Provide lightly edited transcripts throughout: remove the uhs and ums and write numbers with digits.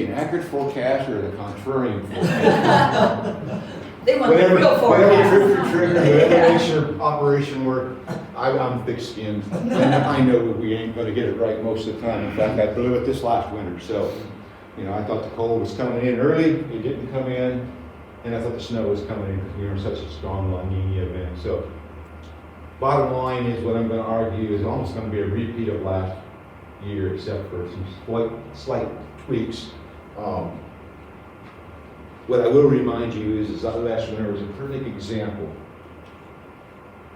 an accurate forecast or the contrarian forecast? They want the real Whatever forecast. trip your trigger, whatever makes your operation work, I'm thick-skinned. And I know we ain't gonna get it right most of the time. In fact, I blew it this last winter, so, I thought the cold was coming in early, it didn't come in, and I thought the snow was coming in because we were in such a strong La Nina event. So, bottom line is, what I'm gonna argue is almost gonna be a repeat of last year, except for some slight tweaks. What I will remind you is that last winter was a perfect example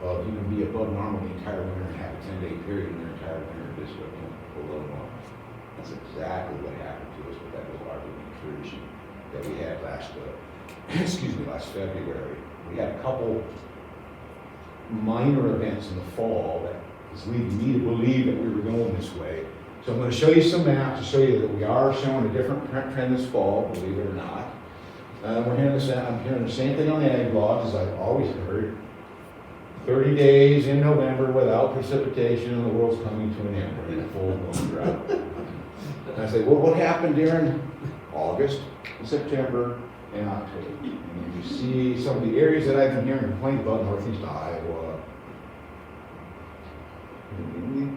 of you can be above normal the entire winter and have a 10-day period in the entire winter this way below normal. That's exactly what happened to us with that little Arctic intrusion that we had last February. We had a couple minor events in the fall that is leading me to believe that we were going this way. So I'm going to show you some maps to show you that we are showing a different trend this fall, believe it or not. I'm hearing the same thing on the ag blogs as I've always heard. 30 days in November without precipitation and the world's coming to an end. We're in a full-blown drought. And I say, well, what happened during August, September, and October? And you see some of the areas that I've been hearing complained about, northeast Iowa.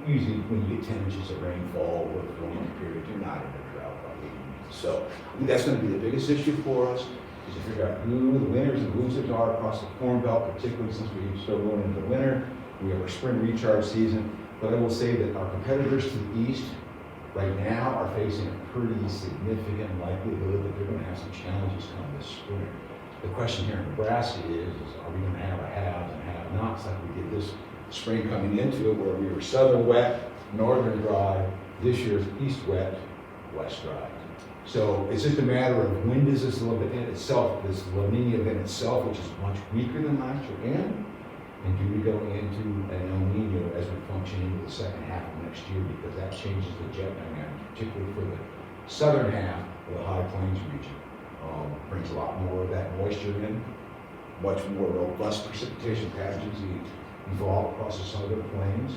Usually when you get 10 inches of rainfall over a 4-month period, you're not in a drought by any means. So I think that's going to be the biggest issue for us, is to figure out who the winners and losers are across the Corn Belt, particularly since we start going into the winter. We have our spring recharge season. But I will say that our competitors to the east right now are facing a pretty significant likelihood that they're going to have some challenges come this spring. The question here in Nebraska is are we going to have a haves and have-nots like we did this spring coming into it, where we were southern wet, northern dry, this year's east wet, west dry. So it's just a matter of when does this event itself, this La Nina event itself, which is much weaker than last year, end, and do we go into an El Nino as we function into the second half of next year, because that changes the jet dynamic, particularly for the southern half of the High Plains region. Brings a lot more of that moisture in, much more robust precipitation patterns evolve across the southern plains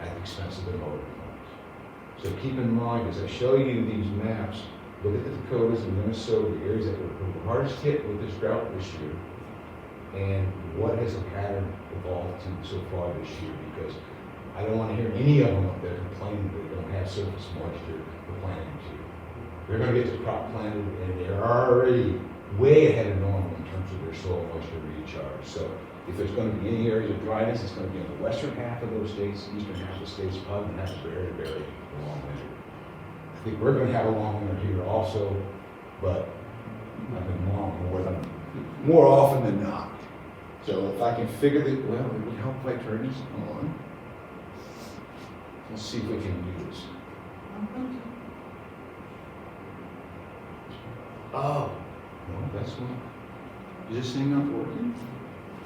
at the expense of the northern plains. So keep in mind, as I show you these maps, look at the Dakotas and Minnesota, the areas that were the hardest hit with this drought this year, and what has the pattern evolved to so far this year, because I don't want to hear any of them up there complaining that they don't have surface moisture for planting to. They're going to get the crop planted, and they're already way ahead of normal in terms of their soil moisture recharge. So if there's going to be any areas of dryness, it's going to be in the western half of those states, eastern half of the states, probably going to have a very, very long winter. I think we're going to have a long winter here also, but I've been more often than not. So if I can figure it would help if I turn this on. Let's see if we can do this. Oh, no, that's one. Is this thing not working?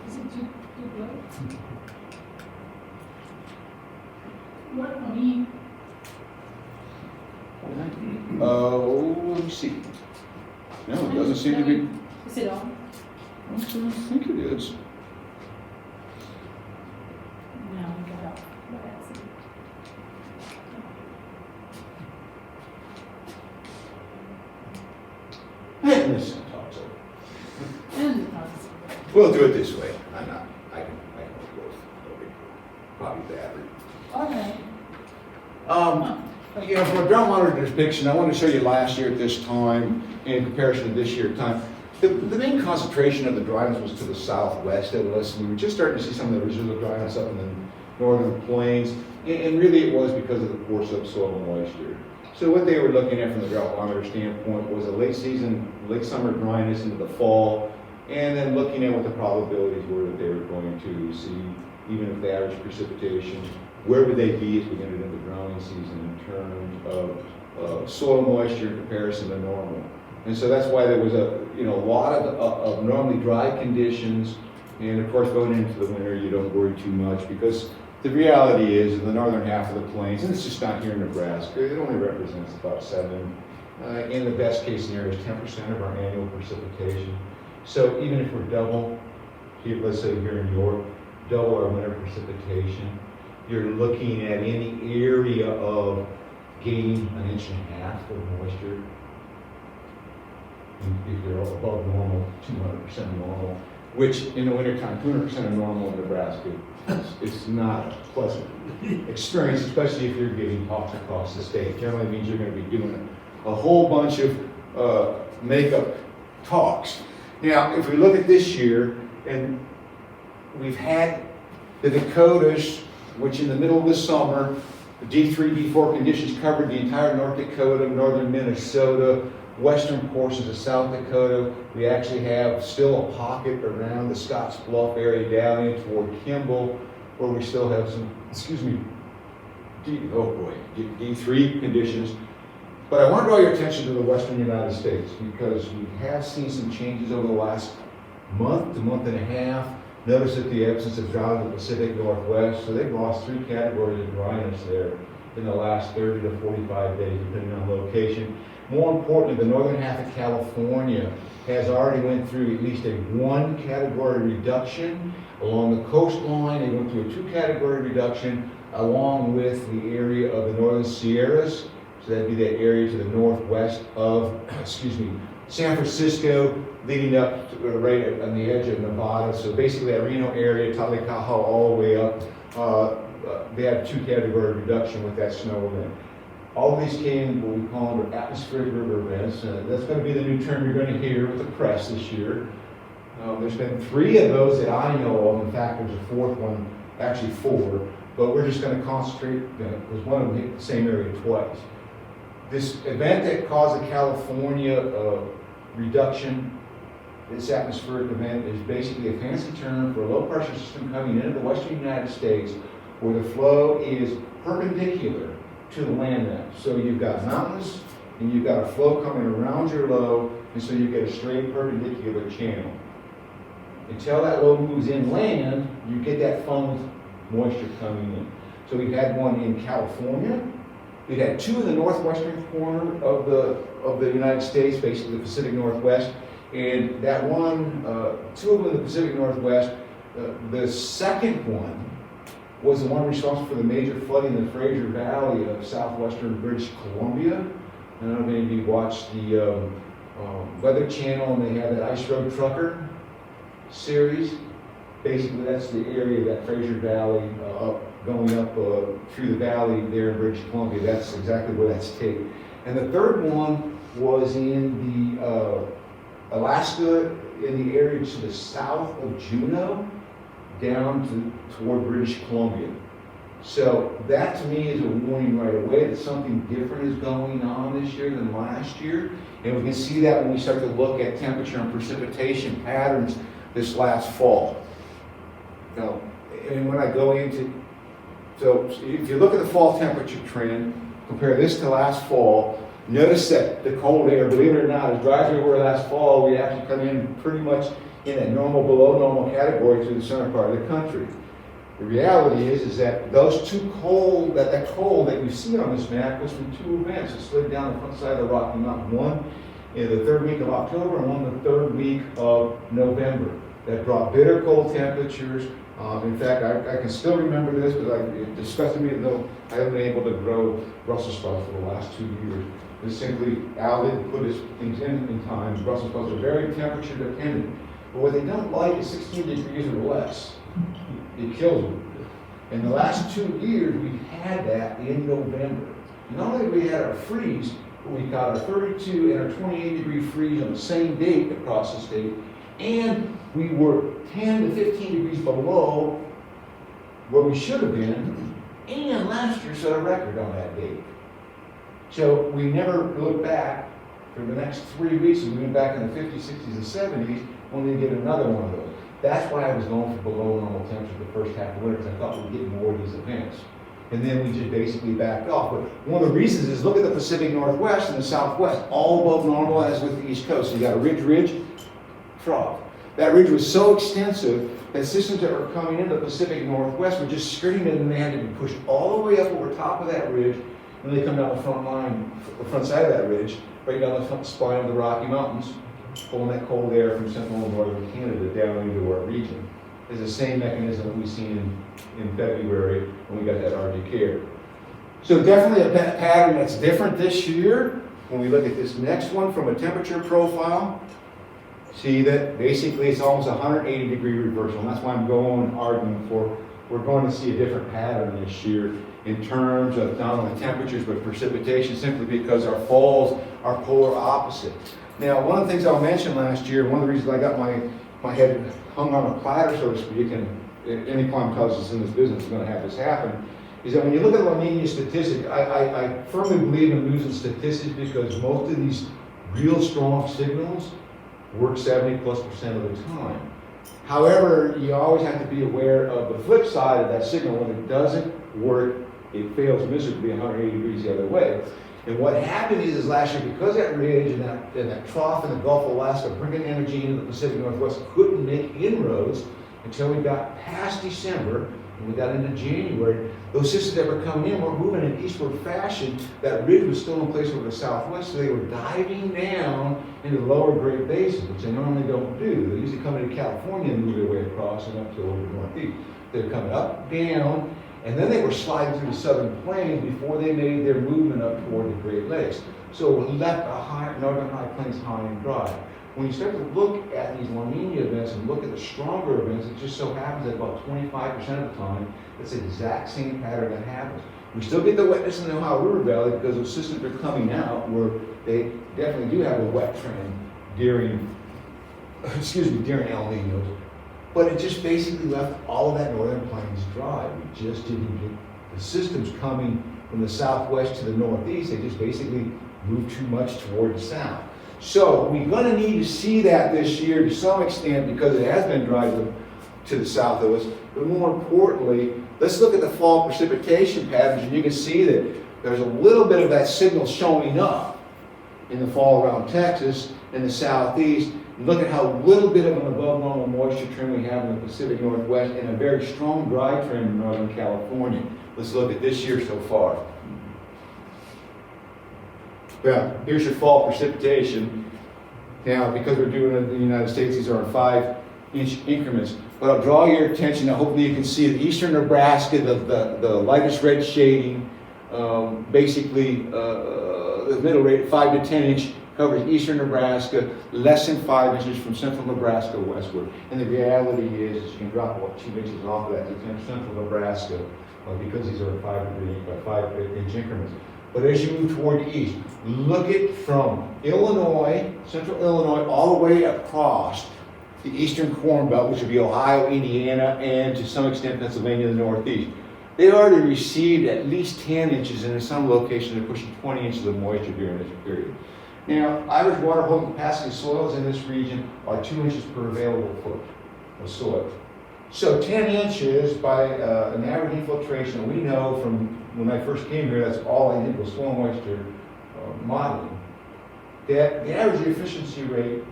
Is it too low? What, I mean, Oh, let me see. No, it doesn't seem to be. is it on? I don't think it is. No, we got off. What else? Hey, listen, talk over. And the dogs. We'll do it this way. I can go both. Probably battery. Okay. For a ground monitor depiction, I want to show you last year at this time in comparison to this year at time. The main concentration of the dryness was to the southwest of us. We were just starting to see some of the residual dryness up in the northern plains, and really it was because of the poor subsoil moisture. So what they were looking at from the drought monitor standpoint was a late summer dryness into the fall, and then looking at what the probabilities were that they were going to see, even if the average precipitation, where would they be as we entered into the growing season in terms of soil moisture in comparison to normal. And so that's why there was a lot of normally dry conditions, and of course going into the winter you don't worry too much, because the reality is in the northern half of the plains, and it's just not here in Nebraska, it only represents about in the best case scenario, 10% of our annual precipitation. So even if we're double, let's say here in York, double our winter precipitation, you're looking at in the area of gaining 1.5 inches of moisture if you're above normal, 200% normal, which in the wintertime, 200% of normal in Nebraska, it's not a pleasant experience, especially if you're getting talks across the state. Generally means you're going to be doing a whole bunch of makeup talks. Now, if we look at this year, and we've had the Dakotas, which in the middle of the summer, D3, D4 conditions covered the entire North Dakota, northern Minnesota, western portions of South Dakota. We actually have still a pocket around the Scotts Bluff area down in toward Kimball, where we still have some, D3 conditions. But I want to draw your attention to the western United States, because we have seen some changes over the last month to month and a half. Notice that the absence of drought in the Pacific Northwest, so they've lost 3 categories of dryness there in the last 30 to 45 days, depending on location. More importantly, the northern half of California has already went through at least a 1 category reduction. Along the coastline, they went through a 2 category reduction, along with the area of the Northern Sierras. So that'd be that area to the northwest of, San Francisco, leading up to right on the edge of Nevada. So basically that Reno area, Talikaha, all the way up, they had a 2 category reduction with that snow event. All of these came what we call under atmospheric river events. That's going to be the new term you're going to hear with the press this year. There's been 3 of those that I know of. In fact, there's a 4th one, actually 4. But we're just going to concentrate, because one of them hit the same area twice. This event that caused the California reduction, this atmospheric event, is basically a fancy term for a low pressure system coming into the western United States where the flow is perpendicular to the land mass. So you've got mountains and you've got a flow coming around your low, and so you get a straight perpendicular channel. Until that low moves inland, you get that funneled moisture coming in. So we've had one in California. We've had 2 in the northwestern corner of the United States, basically the Pacific Northwest. And that one, 2 of them in the Pacific Northwest. The second one was the one responsible for the major flooding in the Fraser Valley of southwestern British Columbia. I don't know if any of you watched the Weather Channel, and they have that Ice Road Trucker series. Basically, that's the area of that Fraser Valley going up through the valley there in British Columbia. That's exactly where that's taken. And the third one was in the Alaska, in the area to the south of Juneau, down toward British Columbia. So that to me is a warning right away that something different is going on this year than last year. And we can see that when we start to look at temperature and precipitation patterns this last fall. Now, and when I go into, so if you look at the fall temperature trend, compare this to last fall, notice that the cold air, believe it or not, as dry as we were last fall, we actually come in pretty much in that normal, below normal category through the center part of the country. The reality is that those 2 cold, that cold that you see on this map was from 2 events. It slid down the front side of the Rocky Mountain. One in the 3rd week of October and one in the 3rd week of November. That brought bitter cold temperatures. In fact, I can still remember this because it disgusted me, though I haven't been able to grow Brussels sprouts for the last 2 years. It's simply, Al didn't put his things in time. Brussels sprouts are very temperature dependent. But what they don't like is 16 degrees or less. It kills them. In the last 2 years, we've had that in November. Not only did we had our freeze, but we got our 32 and our 28 degree freeze on the same date across the state. And we were 10 to 15 degrees below where we should have been. And last year set a record on that date. So we never looked back for the next 3 weeks. We went back in the 50s, 60s, and 70s when they did another one of those. That's why I was going for below normal temperature the first half of winter, because I thought we'd get more of these events. And then we just basically backed off. But one of the reasons is look at the Pacific Northwest and the Southwest, all above normal as with the East Coast. So you got a ridge, trough. That ridge was so extensive that systems that were coming into the Pacific Northwest were just skirting it, and they had to be pushed all the way up over top of that ridge, and they come down the front side of that ridge, right down the front spine of the Rocky Mountains, pulling that cold air from central and northern Canada down into our region. It's the same mechanism that we've seen in February when we got that Arctic air. So definitely a pattern that's different this year. When we look at this next one from a temperature profile, see that basically it's almost 180-degree reversal. And that's why I'm arguing for we're going to see a different pattern this year in terms of not only temperatures but precipitation, simply because our falls are polar opposite. Now, one of the things I mentioned last year, one of the reasons I got my head hung on a platter, so to speak, and any climatologist in this business is going to have this happen, is that when you look at La Nina statistic, I firmly believe in using statistics because most of these real strong signals work 70+% of the time. However, you always have to be aware of the flip side of that signal. When it doesn't work, it fails miserably 180 degrees the other way. And what happened is last year, because that ridge and that trough in the Gulf of Alaska bringing energy into the Pacific Northwest couldn't make inroads until we got past December and we got into January, those systems that were coming in were moving in eastward fashion. That ridge was still in place over the southwest, so they were diving down into the lower Great Basin, which they normally don't do. They usually come into California and move their way across and up to over the northeast. They're coming up, down, and then they were sliding through the southern plains before they made their movement up toward the Great Lakes. So it left the northern high plains high and dry. When you start to look at these La Nina events and look at the stronger events, it just so happens that about 25% of the time, it's the exact same pattern that happens. We still get the wetness in the Ohio River Valley because those systems are coming out where they definitely do have a wet trend during El Niños. But it just basically left all of that northern plains dry. We just didn't get the systems coming from the southwest to the northeast. They just basically moved too much toward the south. So we're going to need to see that this year to some extent because it has been dry to the south of us. But more importantly, let's look at the fall precipitation patterns, and you can see that there's a little bit of that signal showing up in the fall around Texas and the southeast. Look at how little bit of an above normal moisture trend we have in the Pacific Northwest and a very strong dry trend in Northern California. Let's look at this year so far. Well, here's your fall precipitation. Now, because we're doing it in the United States, these are in 5-inch increments. But I'll draw your attention, now hopefully you can see the eastern Nebraska, the lightest red shading, basically the middle rate, 5 to 10 inch, covers eastern Nebraska, less than 5 inches from central Nebraska westward. And the reality is you can drop about 2 inches off of that to central Nebraska because these are 5-inch increments. But as you move toward the east, look at from Illinois, central Illinois, all the way across the eastern Corn Belt, which would be Ohio, Indiana, and to some extent Pennsylvania in the northeast. They already received at least 10 inches, and in some locations they're pushing 20 inches of moisture during this period. Now, average water holding capacity soils in this region are 2 inches per available foot of soil. So 10 inches by an average infiltration, we know from when I first came here, that's all I did was soil moisture modeling. That the average efficiency rate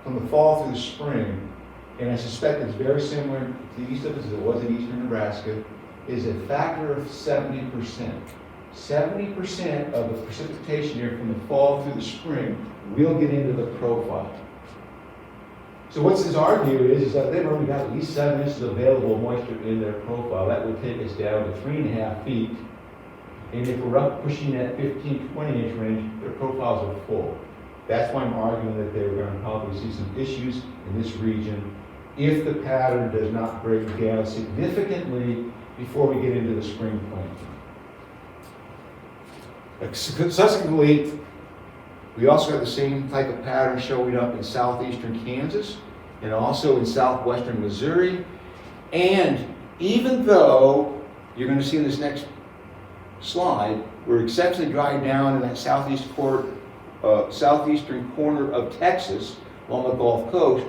from the fall through the spring, and I suspect it's very similar to the east of us as it was in eastern Nebraska, is a factor of 70%. 70% of the precipitation here from the fall through the spring will get into the profile. So what's this argue is that they've already got at least 7 inches of available moisture in their profile. That would take us down to 3.5 feet. And if we're up pushing that 15, 20 inch range, their profiles are full. That's why I'm arguing that they're going to probably see some issues in this region if the pattern does not break down significantly before we get into the spring planting. Subsequently, we also have the same type of pattern showing up in southeastern Kansas and also in southwestern Missouri. And even though you're going to see in this next slide, we're exceptionally dry down in that southeastern corner of Texas along the Gulf Coast,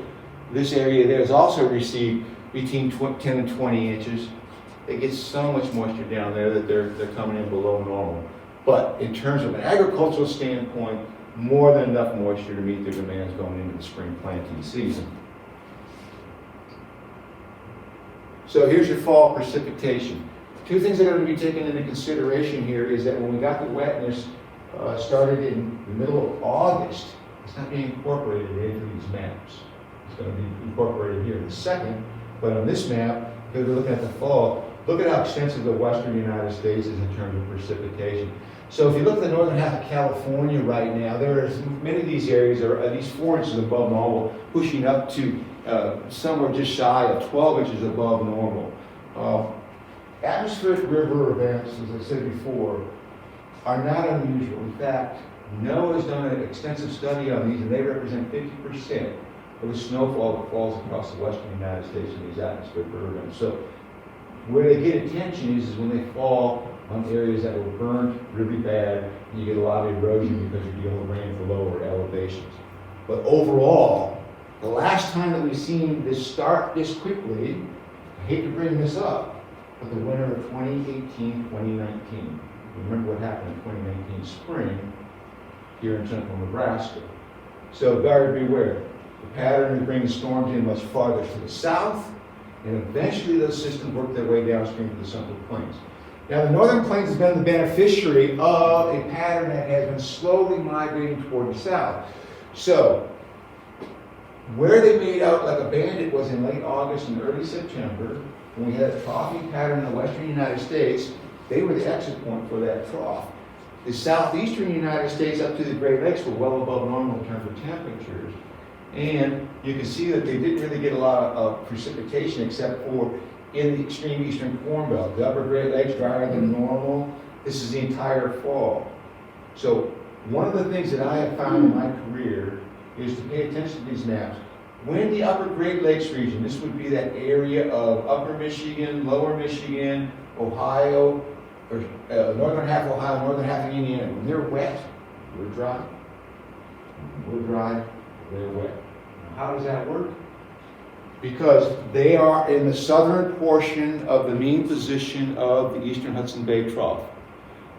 this area there has also received between 10 and 20 inches. They get so much moisture down there that they're coming in below normal. But in terms of an agricultural standpoint, more than enough moisture to meet their demands going into the spring planting season. So here's your fall precipitation. Two things that are going to be taken into consideration here is that when we got the wetness started in the middle of August, it's not being incorporated into these maps. It's going to be incorporated here in a second, but on this map, because we're looking at the fall, look at how extensive the western United States is in terms of precipitation. So if you look at the northern half of California right now, there's many of these areas are at least 4 inches above normal, pushing up to somewhere just shy of 12 inches above normal. Atmospheric river events, as I said before, are not unusual. In fact, NOAA has done an extensive study on these, and they represent 50% of the snowfall that falls across the western United States in these atmospheric river events. So where they get attention is when they fall on areas that were burnt really bad, and you get a lot of erosion because you're dealing with rain for lower elevations. But overall, the last time that we've seen this start this quickly, I hate to bring this up, but the winter of 2018-2019. Remember what happened in 2019 spring here in central Nebraska. So buyer beware. The pattern is bringing storms in much farther to the south, and eventually those systems work their way downstream to the central plains. Now the northern plains has been the beneficiary of a pattern that has been slowly migrating toward the south. So where they made out like a bandit was in late August and early September, when we had a troughing pattern in the western United States. They were the exit point for that trough. The southeastern United States up to the Great Lakes were well above normal in terms of temperatures. And you can see that they didn't really get a lot of precipitation except for in the extreme eastern Corn Belt. The upper Great Lakes drier than normal. This is the entire fall. So one of the things that I have found in my career is to pay attention to these maps. When the upper Great Lakes region, this would be that area of upper Michigan, lower Michigan, Ohio, or northern half of Ohio, northern half of Indiana, when they're wet, we're dry. When we're dry, they're wet. Now, how does that work? Because they are in the southern portion of the mean position of the eastern Hudson Bay Trough.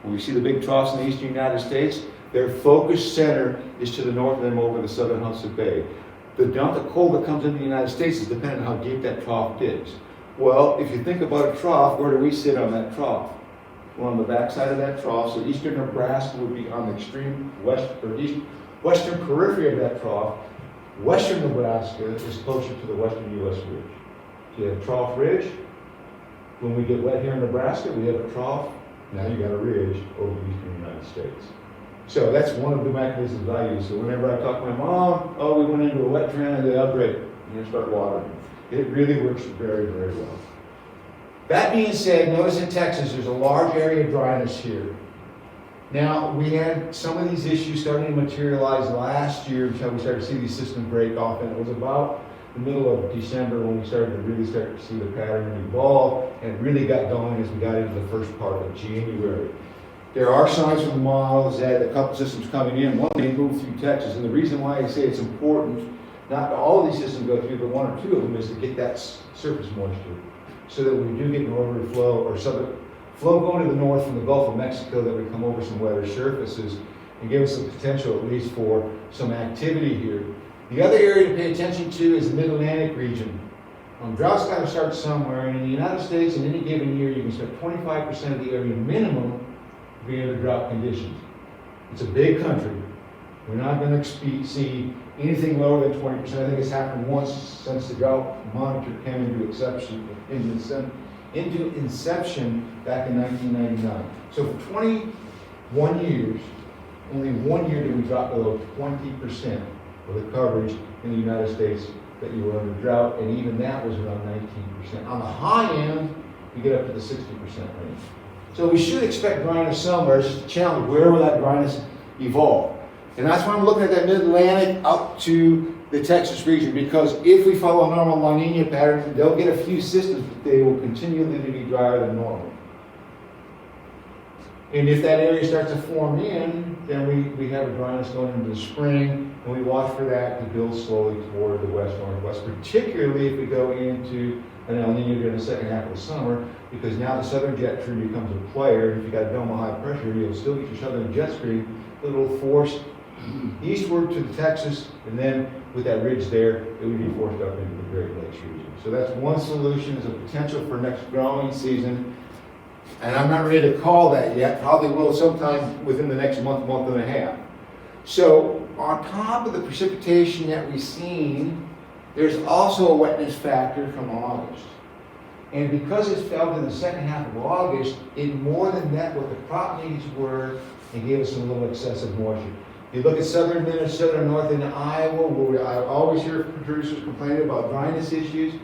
When we see the big troughs in the eastern United States, their focus center is to the north of them over the southern Hudson Bay. The dump of cold that comes into the United States is dependent on how deep that trough digs. Well, if you think about a trough, where do we sit on that trough? We're on the backside of that trough, so eastern Nebraska would be on the extreme west or east, western periphery of that trough. Western Nebraska is closer to the western U.S. ridge. So you have trough ridge. When we get wet here in Nebraska, we have a trough. Now you got a ridge over the eastern United States. So that's one of the mechanisms I use. So whenever I talk to my mom, oh, we went into a wet trend, they upgrade, and you start watering. It really works very, very well. That being said, notice in Texas, there's a large area of dryness here. Now, we had some of these issues starting to materialize last year until we started to see these systems break off, and it was about the middle of December when we started to really start to see the pattern evolve, and it really got going as we got into the first part of January. There are signs from the models that a couple systems coming in, one may move through Texas, and the reason why I say it's important, not all of these systems go through, but one or two of them is to get that surface moisture, so that we do get northerly flow, or southern flow going to the north from the Gulf of Mexico, that we come over some wetter surfaces and give us the potential at least for some activity here. The other area to pay attention to is the Mid-Atlantic region. Drought's got to start somewhere, and in the United States, in any given year, you can spend 25% of the area minimum being under drought conditions. It's a big country. We're not going to see anything lower than 20%. I think it's happened once since the drought monitor came into inception back in 1999. So for 21 years, only 1 year did we drop below 20% of the coverage in the United States that you were under drought, and even that was around 19%. On the high end, you get up to the 60% range. So we should expect dryness somewhere. It's just a challenge. Where will that dryness evolve? And that's why I'm looking at that Mid-Atlantic up to the Texas region, because if we follow a normal La Nina pattern, they'll get a few systems, but they will continually be drier than normal. And if that area starts to form in, then we have a dryness going into the spring, and we watch for that to build slowly toward the west-northwest, particularly if we go into an El Nino during the second half of the summer, because now the southern jet stream becomes a player. If you've got a dome of high pressure, you'll still get your southern jet stream, but it'll force eastward to the Texas, and then with that ridge there, it would be forced up into the Great Lakes region. So that's one solution, is a potential for next growing season. And I'm not ready to call that yet, probably will sometime within the next month, month and a half. So on top of the precipitation that we've seen, there's also a wetness factor from August. And because it fell in the second half of August, it more than met what the crop needs were and gave us some little excessive moisture. You look at southern Minnesota, north into Iowa, where I always hear producers complaining about dryness issues.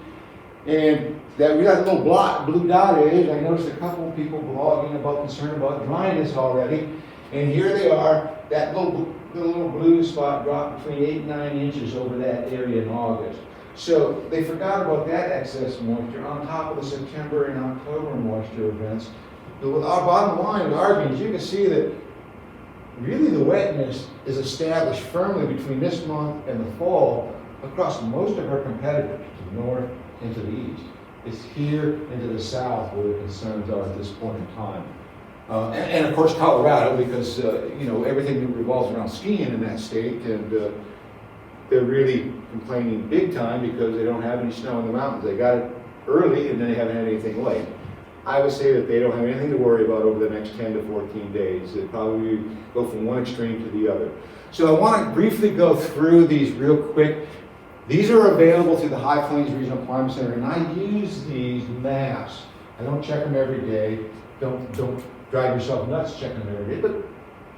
And that we got a little blue dot is, I noticed a couple of people blogging about concern about dryness already. And here they are, that little blue spot dropped between 8 and 9 inches over that area in August. So they forgot about that excess moisture on top of the September and October moisture events. But with our bottom line with our beans, you can see that really the wetness is established firmly between this month and the fall across most of our competitors, to the north and to the east. It's here and to the south where the concerns are at this point in time. And of course Colorado, because everything revolves around skiing in that state, and they're really complaining big time because they don't have any snow in the mountains. They got it early and then they haven't had anything late. I would say that they don't have anything to worry about over the next 10 to 14 days. They probably go from one extreme to the other. So I want to briefly go through these real quick. These are available through the High Plains Regional Climate Center, and I use these maps. I don't check them every day. Don't drive yourself nuts checking them every day, but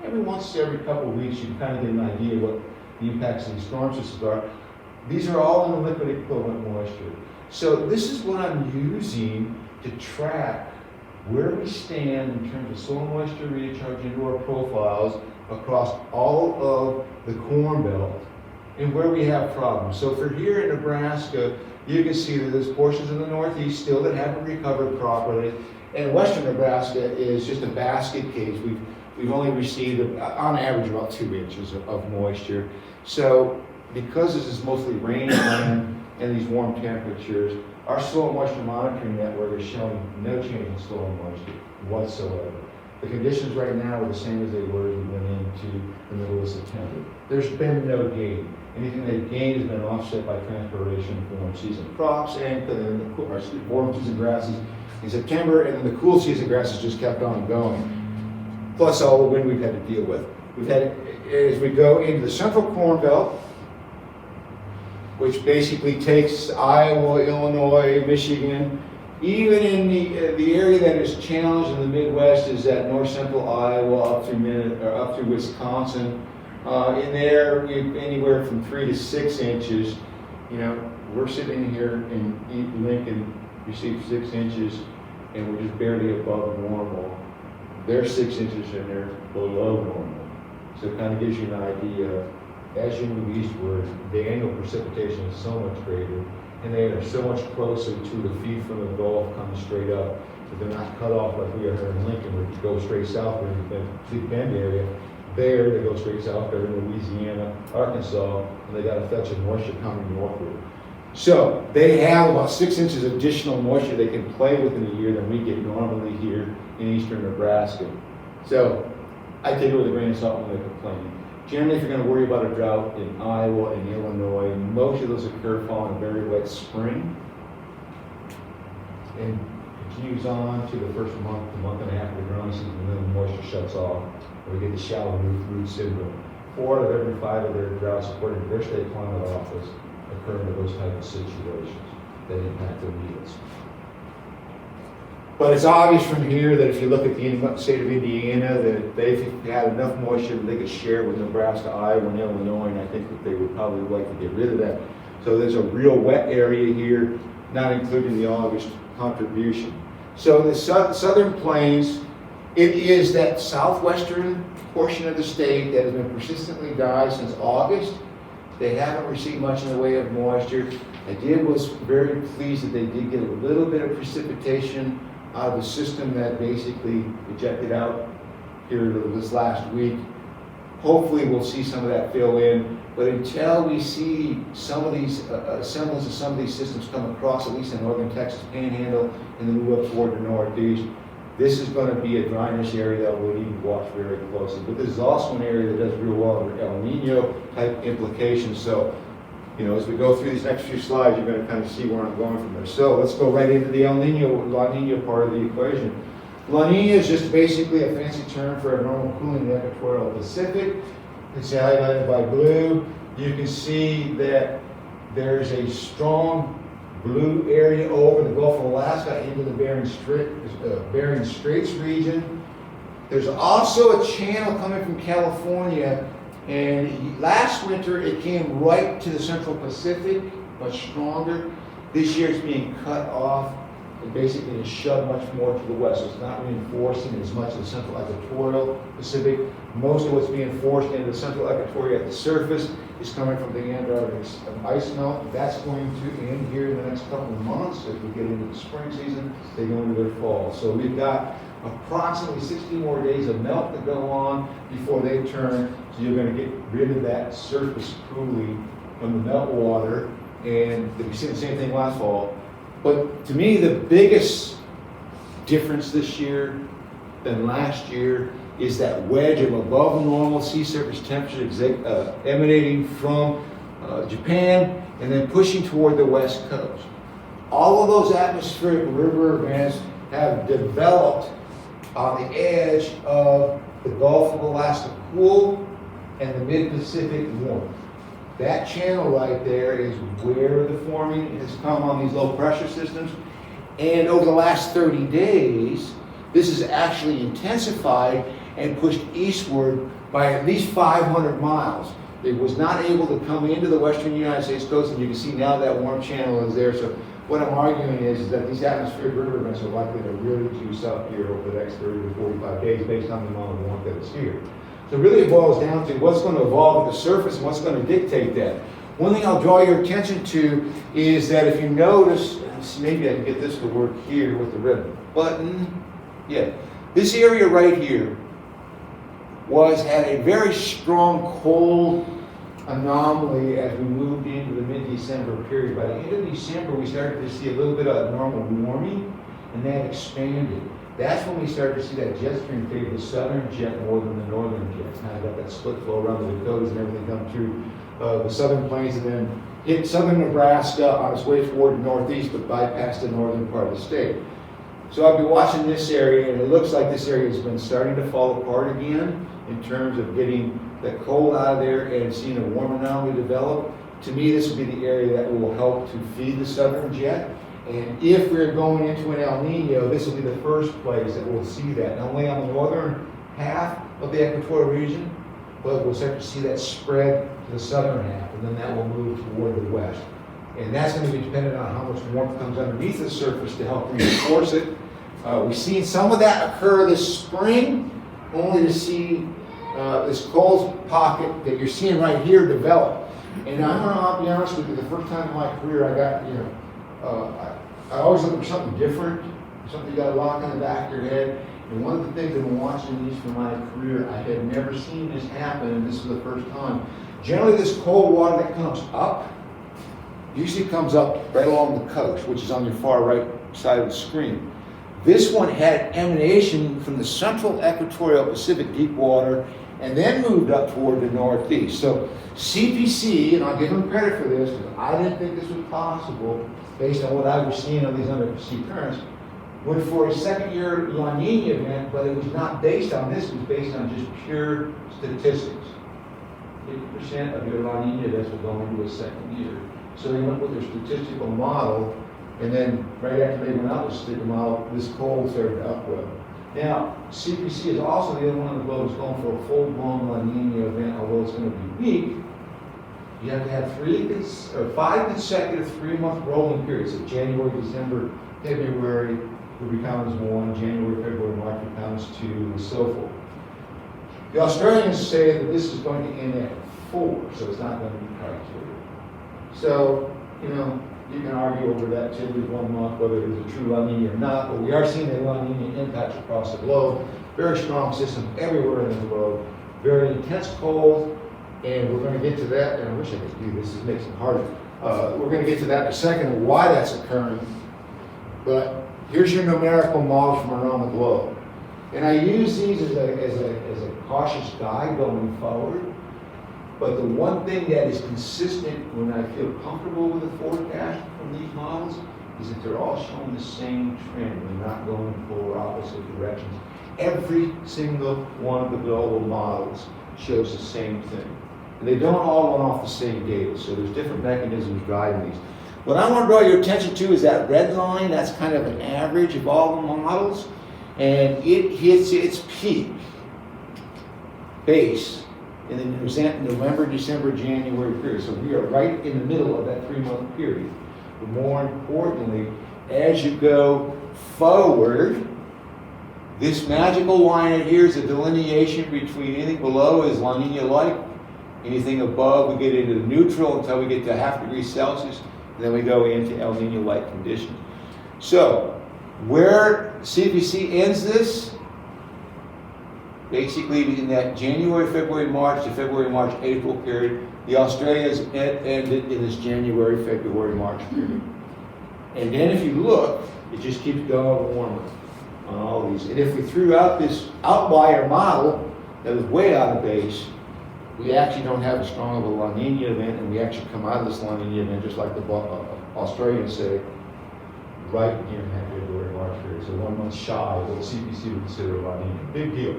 every couple of weeks you can kind of get an idea what the impacts of these storm systems are. These are all in the liquid equivalent moisture. So this is what I'm using to track where we stand in terms of soil moisture recharge into our profiles across all of the Corn Belt and where we have problems. So for here in Nebraska, you can see that there's portions in the northeast still that haven't recovered properly. And western Nebraska is just a basket case. We've only received, on average, about 2 inches of moisture. So because this is mostly rain land and these warm temperatures, our soil moisture monitoring network is showing no change in soil moisture whatsoever. The conditions right now are the same as they were as we went into the middle of September. There's been no gain. Anything they've gained has been offset by transpiration for warm season crops and warm season grasses in September, and then the cool season grasses just kept on going. Plus all the wind we've had to deal with. We've had, as we go into the central Corn Belt, which basically takes Iowa, Illinois, Michigan, even in the area that is challenged in the Midwest is that north central Iowa up through Wisconsin. In there, anywhere from 3 to 6 inches. We're sitting here in Lincoln, received 6 inches, and we're just barely above normal. They're 6 inches and they're below normal. So it kind of gives you an idea. As you move eastward, the annual precipitation is so much greater, and they are so much closer to the feed from the Gulf coming straight up, that they're not cut off like we are here in Lincoln, where you go straight south in the Big Bend area. There, they go straight south, they're in Louisiana, Arkansas, and they got a fetch of moisture coming northward. So they have about 6 inches additional moisture they can play with in a year than we get normally here in eastern Nebraska. So I take it with a grain of salt when they complain. Generally, if you're going to worry about a drought in Iowa and Illinois, most of those occur following a very wet spring and continues on to the first month and a half of the growing season, and then the moisture shuts off. We get the shallow root syndrome. 4 out of every 5 of their droughts, according to their state climate office, occur in those type of situations that impact their yields. But it's obvious from here that if you look at the state of Indiana, that they've had enough moisture that they could share with Nebraska, Iowa, and Illinois, and I think that they would probably like to get rid of that. So there's a real wet area here, not including the August contribution. So the southern plains, it is that southwestern portion of the state that has been persistently dry since August. They haven't received much in the way of moisture. I was very pleased that they did get a little bit of precipitation out of the system that basically ejected out here this last week. Hopefully we'll see some of that fill in, but until we see some of these semblance of some of these systems come across, at least in northern Texas Panhandle, and then move up toward the northeast, this is going to be a dryness area that we'll need to watch very closely. But this is also an area that does real well with El Nino type implications. So, as we go through these next few slides, you're going to kind of see where I'm going from there. So let's go right into the La Nina part of the equation. La Nina is just basically a fancy term for a normal cooling in the equatorial Pacific. It's highlighted by blue. You can see that there's a strong blue area over the Gulf of Alaska into the Bering Straits region. There's also a channel coming from California, and last winter it came right to the Central Pacific, much stronger. This year it's being cut off. It basically is shoved much more to the west. So it's not reinforcing as much of the Central Equatorial Pacific. Most of what's being forced into the Central Equatorial at the surface is coming from the Antarctic ice melt. That's going to end here in the next couple of months. As we get into the spring season, they go into their fall. So we've got approximately 60 more days of melt to go on before they turn. So you're going to get rid of that surface cooling from the meltwater. And we see the same thing last fall. But to me, the biggest difference this year than last year is that wedge of above normal sea surface temperature emanating from Japan and then pushing toward the west coast. All of those atmospheric river events have developed on the edge of the Gulf of Alaska cool and the mid-Pacific warm. That channel right there is where the forming has come on these low pressure systems. And over the last 30 days, this has actually intensified and pushed eastward by at least 500 miles. It was not able to come into the western United States coast, and you can see now that warm channel is there. So what I'm arguing is that these atmospheric river events are likely to really juice up here over the next 30 to 45 days based on the amount of warmth that is here. So really it boils down to what's going to evolve at the surface and what's going to dictate that. One thing I'll draw your attention to is that if you notice, maybe I can get this to work here with the red button. Yeah, this area right here had a very strong cold anomaly as we moved into the mid-December period. By the end of December, we started to see a little bit of normal warming, and that expanded. That's when we started to see that jet stream favor the southern jet more than the northern jet. Kind of got that split flow around the Dakotas and everything come through the southern plains and then hit southern Nebraska on its way toward the northeast, but bypassed the northern part of the state. So I've been watching this area, and it looks like this area has been starting to fall apart again in terms of getting the cold out of there and seeing a warm anomaly develop. To me, this would be the area that will help to feed the southern jet. And if we're going into an El Nino, this will be the first place that we'll see that. Not only on the northern half of the equatorial region, but we'll start to see that spread to the southern half, and then that will move toward the west. And that's going to be dependent on how much warmth comes underneath the surface to help reinforce it. We've seen some of that occur this spring, only to see this cold pocket that you're seeing right here develop. And I'll be honest with you, the first time in my career I got, I always look for something different, something you got to lock in the back of your head. And one of the things I've been watching these for my career, I had never seen this happen, and this is the first time. Generally, this cold water that comes up usually comes up right along the coast, which is on your far right side of the screen. This one had emanation from the central equatorial Pacific deep water and then moved up toward the northeast. So CPC, and I'll give them credit for this, because I didn't think this was possible based on what I was seeing on these undersea currents, went for a second-year La Nina event, but it was not based on this, it was based on just pure statistics. 50% of your La Nina events will go into a second year. So they went with their statistical model, and then right after they went out with the statistical model, this cold started to upwell. Now, CPC is also the other one on the globe that's going for a full-blown La Nina event, although it's going to be weak. You have to have 5 consecutive 3-month rolling periods. So January, December, February would be counted as 1, January, February, March would count as 2, and so forth. The Australians say that this is going to end at 4, so it's not going to be criteria. So, you can argue over that 2 to 1 month, whether it is a true La Nina or not, but we are seeing a La Nina impact across the globe. Very strong system everywhere in the globe. Very intense cold, and we're going to get to that, and I wish I could do this, it makes it harder. We're going to get to that in a second, and why that's occurring. But here's your numerical models from around the globe. And I use these as a cautious guide going forward. But the one thing that is consistent when I feel comfortable with the forecast from these models is that they're all showing the same trend. They're not going in polar opposite directions. Every single one of the global models shows the same thing. And they don't all run off the same data, so there's different mechanisms driving these. What I want to draw your attention to is that red line. That's kind of an average of all the models, and it hits its peak base in the November, December, January period. So we are right in the middle of that 3-month period. But more importantly, as you go forward, this magical line right here is a delineation between anything below is La Nina-like, anything above we get into the neutral until we get to 0.5 degrees Celsius, and then we go into El Nino-like conditions. So where CPC ends this, basically in that January, February, March to February, March, April period, the Australias ended in this January, February, March period. And then if you look, it just keeps going warmer on all these. And if we threw out this outlier model that was way out of base, we actually don't have as strong of a La Nina event, and we actually come out of this La Nina event just like the Australians say, right here in that February, March period. So 1 month shy of what CPC would consider a La Nina. Big deal.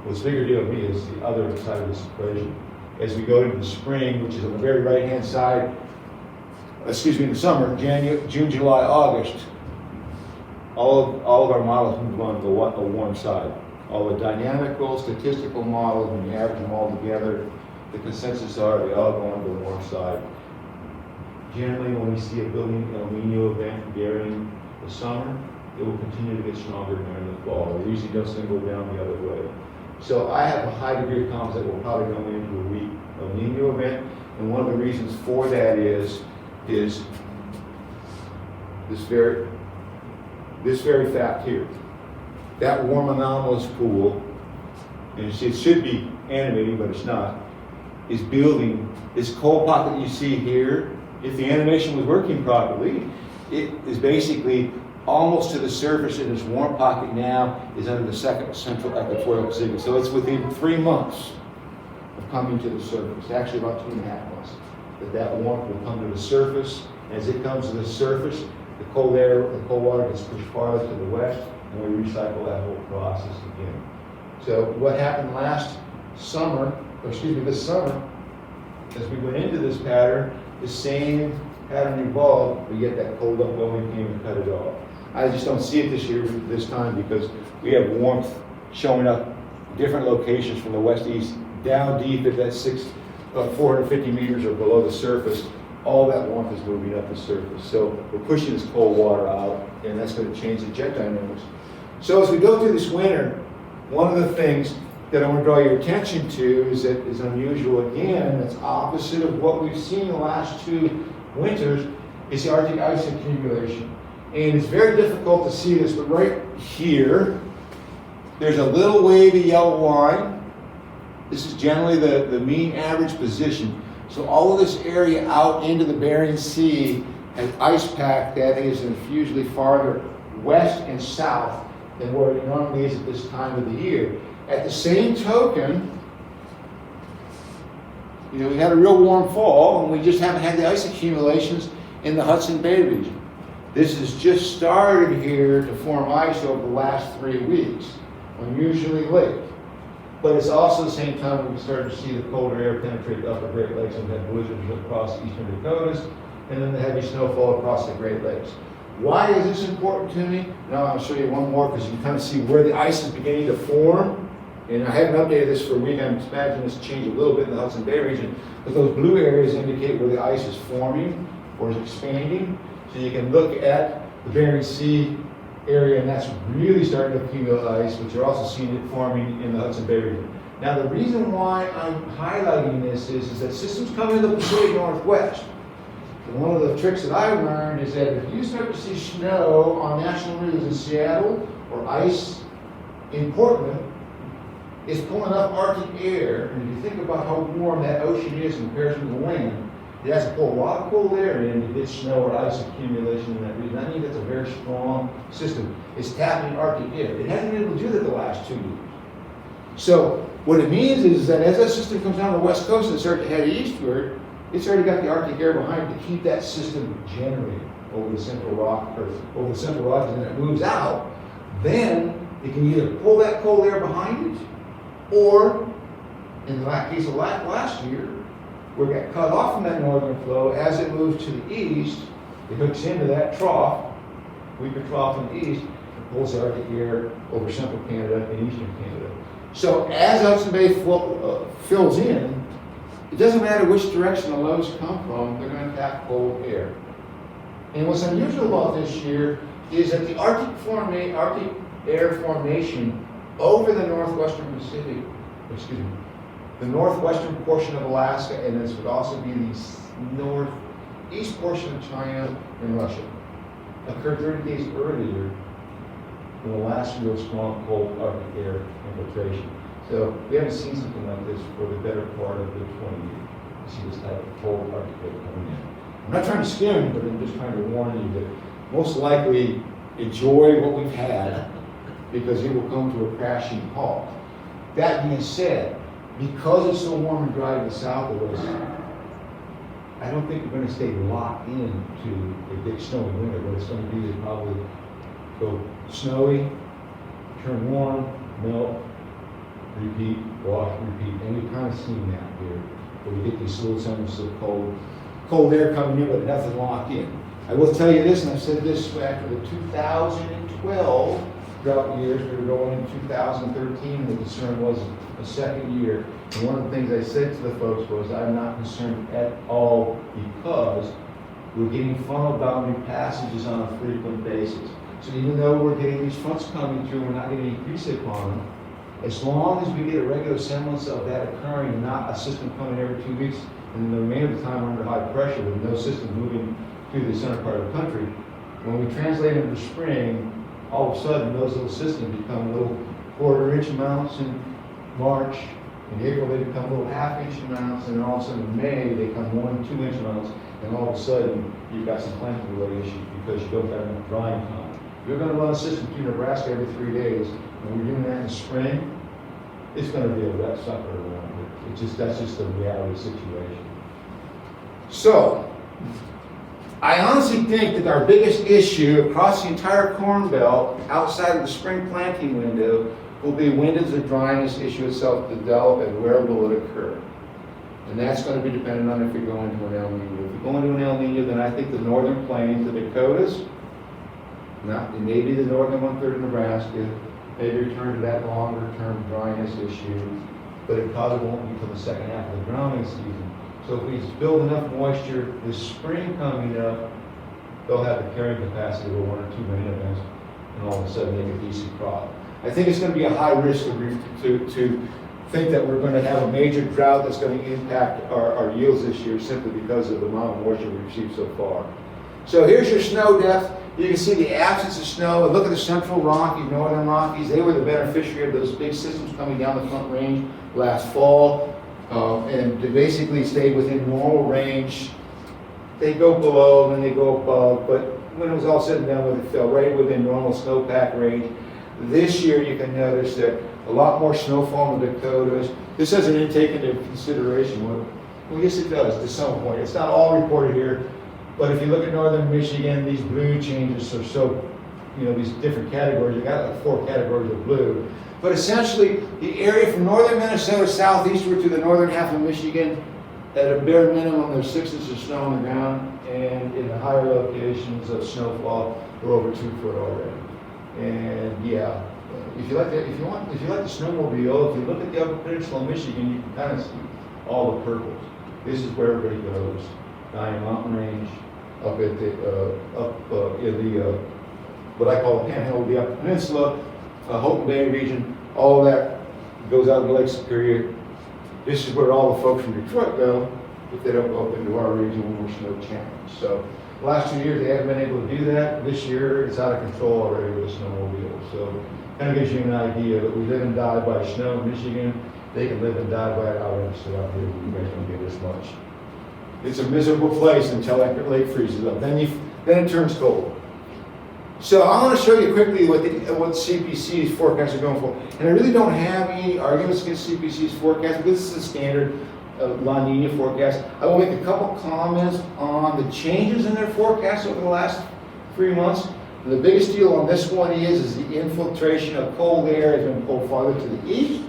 What's bigger deal to me is the other side of this equation. As we go into the spring, which is on the very right-hand side, in the summer, June, July, August, all of our models move on to a warm side. All the dynamical, statistical models, when you average them all together, the consensus are they all go on to the warm side. Generally, when we see a building El Nino event during the summer, it will continue to get stronger during the fall. It usually doesn't go down the other way. So I have a high degree of confidence that we'll probably go into a weak El Nino event, and one of the reasons for that is this very fact here. That warm anomalous pool, and it should be animating, but it's not, is building this cold pocket that you see here. If the animation was working properly, it is basically almost to the surface, and this warm pocket now is under the second central equatorial Pacific. So it's within 3 months of coming to the surface, actually about 2.5 months, that warmth will come to the surface. As it comes to the surface, the cold water gets pushed farther to the west, and we recycle that whole process again. So what happened this summer, as we went into this pattern, the same pattern evolved, we get that cold up going, came and cut it off. I just don't see it this time because we have warmth showing up different locations from the west-east, down deep at that 450 meters or below the surface. All that warmth is moving up the surface. So we're pushing this cold water out, and that's going to change the jet dynamics. So as we go through this winter, one of the things that I want to draw your attention to is that is unusual again, that's opposite of what we've seen the last 2 winters, is the Arctic Ice Accumulation. And it's very difficult to see this, but right here, there's a little wavy yellow line. This is generally the mean average position. So all of this area out into the Bering Sea has ice pack that is usually farther west and south than where it normally is at this time of the year. At the same token, we had a real warm fall, and we just haven't had the ice accumulations in the Hudson Bay region. This has just started here to form ice over the last 3 weeks, unusually late. But it's also the same time we started to see the colder air penetrate the upper Great Lakes and had blizzards across eastern Dakotas, and then the heavy snowfall across the Great Lakes. Why is this important to me? Now I'll show you one more because you can kind of see where the ice is beginning to form. And I haven't updated this for a week. I'm imagining this change a little bit in the Hudson Bay region, but those blue areas indicate where the ice is forming or is expanding. So you can look at the Bering Sea area, and that's really starting to accumulate ice, but you're also seeing it forming in the Hudson Bay region. Now the reason why I'm highlighting this is that systems come into the Pacific Northwest. And one of the tricks that I learned is that if you start to see snow on national rivers in Seattle or ice in Portland, it's pulling up Arctic air, and if you think about how warm that ocean is in comparison to the land, it has to pull a lot of cold air in to get snow or ice accumulation in that region. That means that's a very strong system. It's tapping Arctic air. It hasn't been able to do that the last 2 years. So what it means is that as that system comes down the west coast and starts to head eastward, it's already got the Arctic air behind it to keep that system generating over the central rock, or over the central rocks, and then it moves out. Then it can either pull that cold air behind it, or in the case of last year, we got cut off from that northern flow. As it moves to the east, It hooks into that trough, weaker trough in the east, and pulls the Arctic air over central Canada and eastern Canada. So as Hudson Bay fills in, it doesn't matter which direction the lows come from, they're going to attack cold air. And what's unusual about this year is that the Arctic air formation over the northwestern Pacific, the northwestern portion of Alaska, and this would also be the northeast portion of China and Russia, occurred 30 days earlier than the last real strong cold Arctic air infiltration. So we haven't seen something like this for the better part of the 20 years. You see this type of cold Arctic air coming in. I'm not trying to scare you, but I'm just trying to warn you that most likely enjoy what we've had because it will come to a crashing halt. That being said, because it's so warm and dry to the south of us, I don't think we're going to stay locked into a big snowy winter. What it's going to be is probably go snowy, turn warm, melt, repeat, wash, repeat. And we've kind of seen that here, where we get these little summers of cold air coming in, but nothing locked in. I will tell you this, and I've said this after the 2012 drought years, we were going into 2013, the concern was a second year. And one of the things I said to the folks was, I'm not concerned at all because we're getting funnel boundary passages on a frequent basis. So even though we're getting these fronts coming through, we're not going to increase it upon them. As long as we get a regular semblance of that occurring, not a system coming every 2 weeks, and the remainder of the time we're under high pressure with no system moving through the center part of the country, when we translate into spring, all of a sudden those little systems become little quarter-inch amounts in March. In April they become little half-inch amounts, and then all of a sudden in May they become 1 and 2 inch amounts, and all of a sudden you've got some planting-related issues because you don't have enough drying time. You're going to run a system through Nebraska every 3 days, and we're doing that in the spring, it's going to be a wet sucker around here. That's just the reality of the situation. So, I honestly think that our biggest issue across the entire Corn Belt, outside of the spring planting window, will be when does the dryness issue itself develop and where will it occur? And that's going to be dependent on if we go into an El Nino. If we go into an El Nino, then I think the northern plains, the Dakotas, it may be the northern 1/3 of Nebraska, maybe return to that longer term dryness issue, but it probably won't be until the second half of the drowning season. So if we build enough moisture this spring coming up, they'll have the carrying capacity of 1 or 2 rain events, and all of a sudden make a decent crop. I think it's going to be a high risk to think that we're going to have a major drought that's going to impact our yields this year simply because of the amount of moisture we've received so far. So here's your snow depth. You can see the absence of snow. And look at the central Rockies, northern Rockies. They were the beneficiary of those big systems coming down the Front Range last fall. And they basically stayed within normal range. They go below, then they go above. But when it was all said and done, it fell right within normal snowpack range. This year you can notice that a lot more snowfall in the Dakotas. This doesn't even take into consideration. Well, yes it does to some point. It's not all reported here. But if you look at northern Michigan, these blue changes are so, these different categories. You got like 4 categories of blue. But essentially, the area from northern Minnesota southeastward to the northern half of Michigan, at a bare minimum, there's 6 inches of snow on the ground, and in the higher locations of snowfall, we're over 2 foot already. And yeah, if you like the snowmobile, if you look at the Upper Peninsula of Michigan, you can kind of see all the purples. This is where everybody goes. Diamond Mountain Range, up at the what I call the Panhandle of the Upper Peninsula, Houghton Bay region, all of that goes out to Lake Superior. This is where all the folks from Detroit go if they don't go up into our region when we're snow challenged. So the last 2 years they haven't been able to do that. This year it's out of control already with the snowmobile. So kind of gives you an idea that we live and die by snow in Michigan. They can live and die by it out out here. You guys don't get as much. It's a miserable place until that lake freezes up. Then it turns cold. So I want to show you quickly what CPC's forecasts are going for. And I really don't have any arguments against CPC's forecast because this is a standard La Nina forecast. I will make a couple comments on the changes in their forecast over the last 3 months. And the biggest deal on this one is the infiltration of cold air has been pulled farther to the east,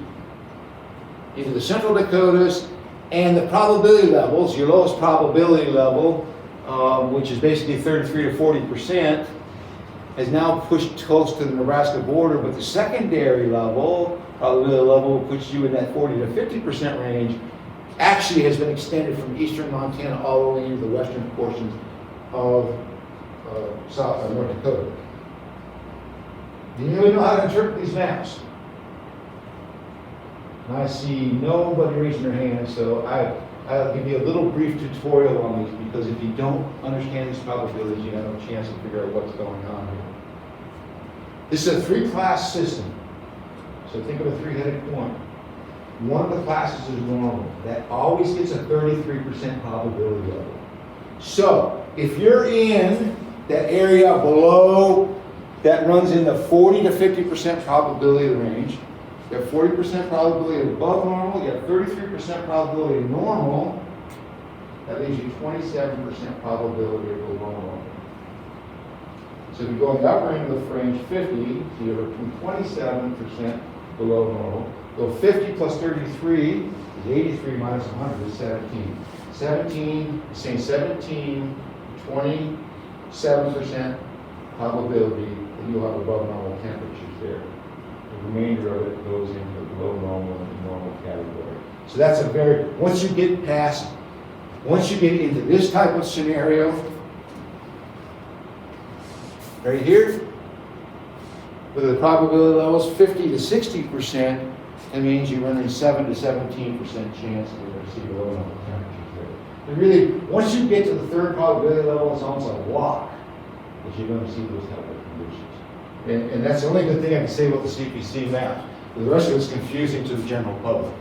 into the central Dakotas, and the probability levels, your lowest probability level which is basically 33 to 40%, has now pushed close to the Nebraska border, but the secondary level, probably the level puts you in that 40 to 50% range, actually has been extended from eastern Montana all the way into the western portions of North Dakota. Do you really know how to interpret these maps? And I see nobody raising their hand, so I'll give you a little brief tutorial on these, because if you don't understand these probabilities, you have no chance to figure out what's going on here. This is a three-class system. So think of a three-headed coin. One of the classes is normal. That always gets a 33% probability level. So if you're in that area below that runs in the 40 to 50% probability range, you have 40% probability above normal, you have 33% probability of normal, that leaves you 27% probability of below normal. So if you go in the upper end of the range, 50, so you're between 27% below normal. Go 50 plus 33 is 83 minus 100 is 17. 17, saying 17, 27% probability that you'll have above normal temperatures there. The remainder of it goes into the below normal and normal category. So that's a very, once you get into this type of scenario, right here, with the probability levels 50 to 60%, it means you're running 7 to 17% chance that you're going to see below normal temperatures there. But really, once you get to the third probability level, it's almost a lock that you're going to see those type of conditions. And that's the only good thing I can say about the CPC map. The rest of it's confusing to the general public.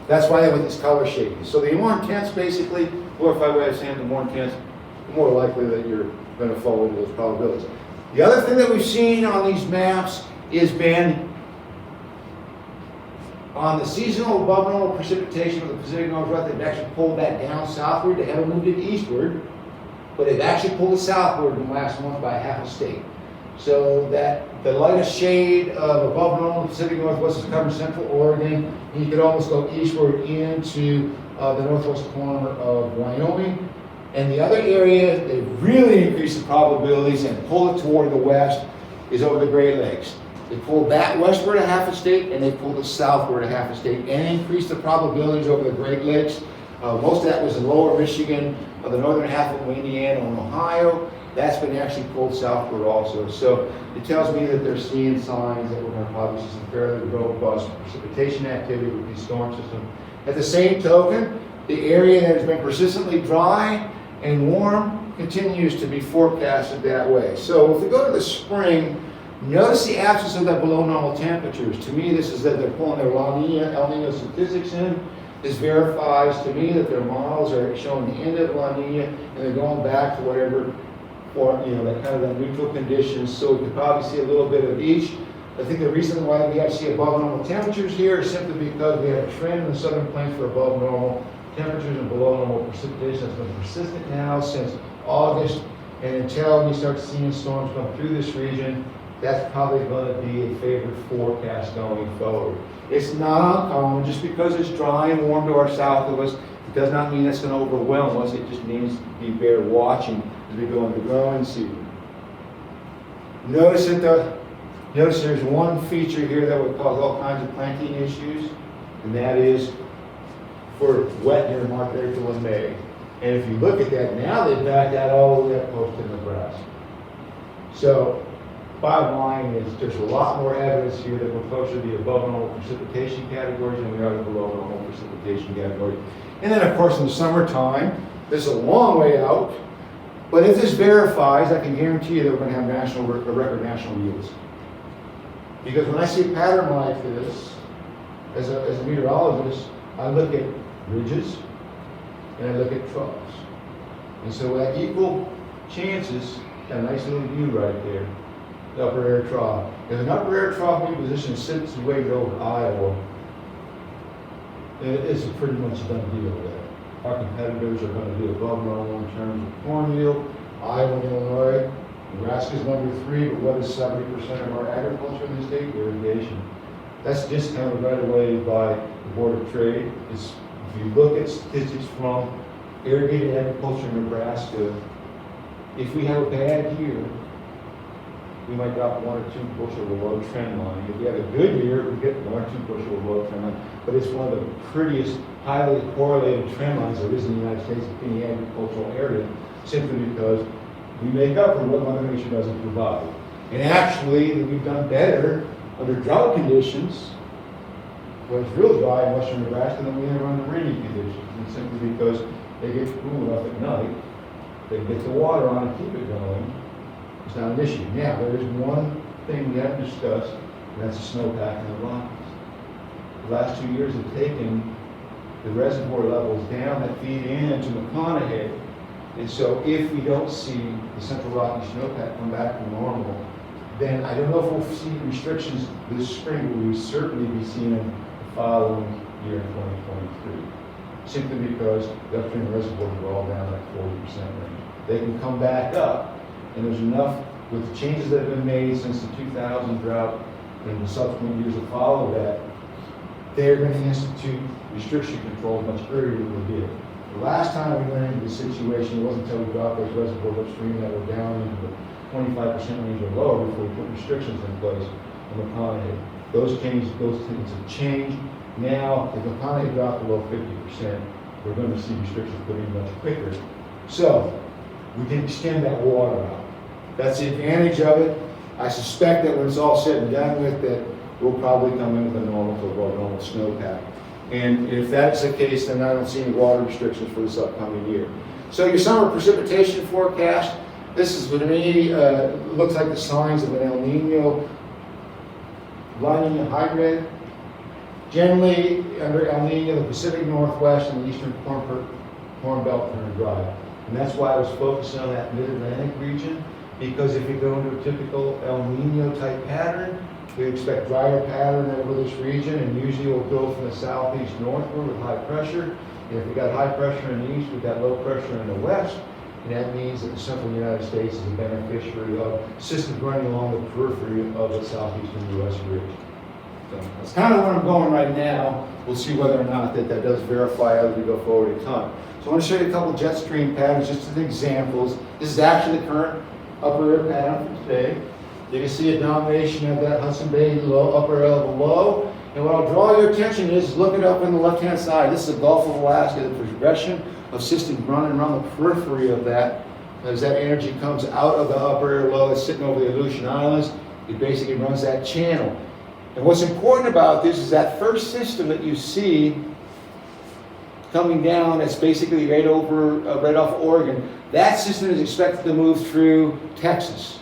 That's why they have these color shadings. So the more intense, basically, glorified way of saying the more intense, the more likely that you're going to fall into those probabilities. The other thing that we've seen on these maps is been on the seasonal above normal precipitation of the Pacific Northwest. They've actually pulled that down southward. They haven't moved it eastward, but they've actually pulled it southward in the last month by half a state. So that the lightest shade of above normal Pacific Northwest is covering central Oregon. And you could almost go eastward into the northwest corner of Wyoming. And the other area that really increased the probabilities and pulled it toward the west is over the Great Lakes. They pulled that westward a half a state, and they pulled it southward a half a state, and increased the probabilities over the Great Lakes. Most of that was in lower Michigan, the northern half of Indiana and Ohio. That's been actually pulled southward also. So it tells me that they're seeing signs that we're going to probably see some fairly robust precipitation activity with these storm systems. At the same token, the area that has been persistently dry and warm continues to be forecasted that way. So if we go to the spring, notice the absence of that below normal temperatures. To me, this is that they're pulling their El Nino statistics in. This verifies to me that their models are showing the end of La Nina, and they're going back to whatever, or that kind of that neutral conditions. So we could probably see a little bit of each. I think the reason why we have see above normal temperatures here is simply because we have a trend in the southern plains for above normal temperatures and below normal precipitation that's been persistent now since August, and until we start seeing storms come through this region, that's probably going to be a favored forecast going forward. It's not uncommon. Just because it's dry and warm to our south of us, it does not mean it's going to overwhelm us. It just means to be bear watching as we go into growing season. Notice there's one feature here that would cause all kinds of planting issues, and that is for wet during March, April, and May. And if you look at that now, they've backed that all the way up close to Nebraska. So bottom line is there's a lot more evidence here that we're closer to the above normal precipitation categories than we are the below normal precipitation category. And then of course in the summertime, this is a long way out, but if this verifies, I can guarantee you that we're going to have record national yields. Because when I see a pattern like this, as a meteorologist, I look at ridges and I look at troughs. And so at equal chances, got a nice little view right there. The upper air trough. If an upper air trough wind position sits way over Iowa, it's a pretty much done deal there. Our competitors are going to do above normal in terms of corn yield. Iowa and Illinois, Nebraska's number 3, but what is 70% of our agriculture in the state? Irrigation. That's discounted right away by the Board of Trade. If you look at statistics from irrigated agriculture in Nebraska, if we have a bad year, we might drop 1 or 2 bushel below trend line. If we have a good year, we get 1 or 2 bushel below trend line. But it's one of the prettiest, highly correlated trend lines there is in the United States, in the agricultural area, simply because we make up for what Mother Nature doesn't provide. And actually, we've done better under drought conditions, when it's real dry in western Nebraska, than we ever under rainy conditions. And simply because they get cool enough at night, they get the water on and keep it going. It's not an issue. Now, there is one thing we haven't discussed, and that's the snowpack in the Rockies. The last 2 years have taken the reservoir levels down that feed into McConaughey. And so if we don't see the Central Rocky snowpack come back to normal, then I don't know if we'll see restrictions this spring, but we will certainly be seeing them the following year in 2023. Simply because the upstream reservoirs are all down at 40% range. They can come back up, and there's enough, with the changes that have been made since the 2000 drought and the subsequent years that follow that, they're going to institute restriction controls much earlier than we did. The last time we went into this situation, it wasn't until we dropped those reservoirs upstream that were down into the 25% range or lower before we put restrictions in place on McConaughey. Those things have changed. Now, if McConaughey dropped below 50%, we're going to see restrictions put in much quicker. So, we can extend that water out. That's the advantage of it. I suspect that when it's all said and done with, that we'll probably come in with a normal snowpack. And if that's the case, then I don't see any water restrictions for this upcoming year. So your summer precipitation forecast, this is, to me, looks like the signs of an El Nino, La Nina hybrid. Generally, under El Nino, the Pacific Northwest and the Eastern Corn Belt turn dry. And that's why I was focusing on that Mid-Atlantic region, because if you go into a typical El Nino type pattern, we expect drier pattern over this region, and usually it will go from the southeast northward with high pressure. And if we got high pressure in the east, we've got low pressure in the west, and that means that the central United States is a beneficiary of systems running along the periphery of the southeastern U.S. ridge. So that's kind of where I'm going right now. We'll see whether or not that does verify as we go forward in time. So I want to show you a couple jet stream patterns, just as examples. This is actually the current upper air pattern for today. You can see a domination of that Hudson Bay upper air below. And what I'll draw your attention is, look it up on the left-hand side. This is the Gulf of Alaska, the progression of systems running around the periphery of that. As that energy comes out of the upper air low that's sitting over the Aleutian Islands, it basically runs that channel. And what's important about this is that first system that you see coming down, that's basically right off Oregon. That system is expected to move through Texas.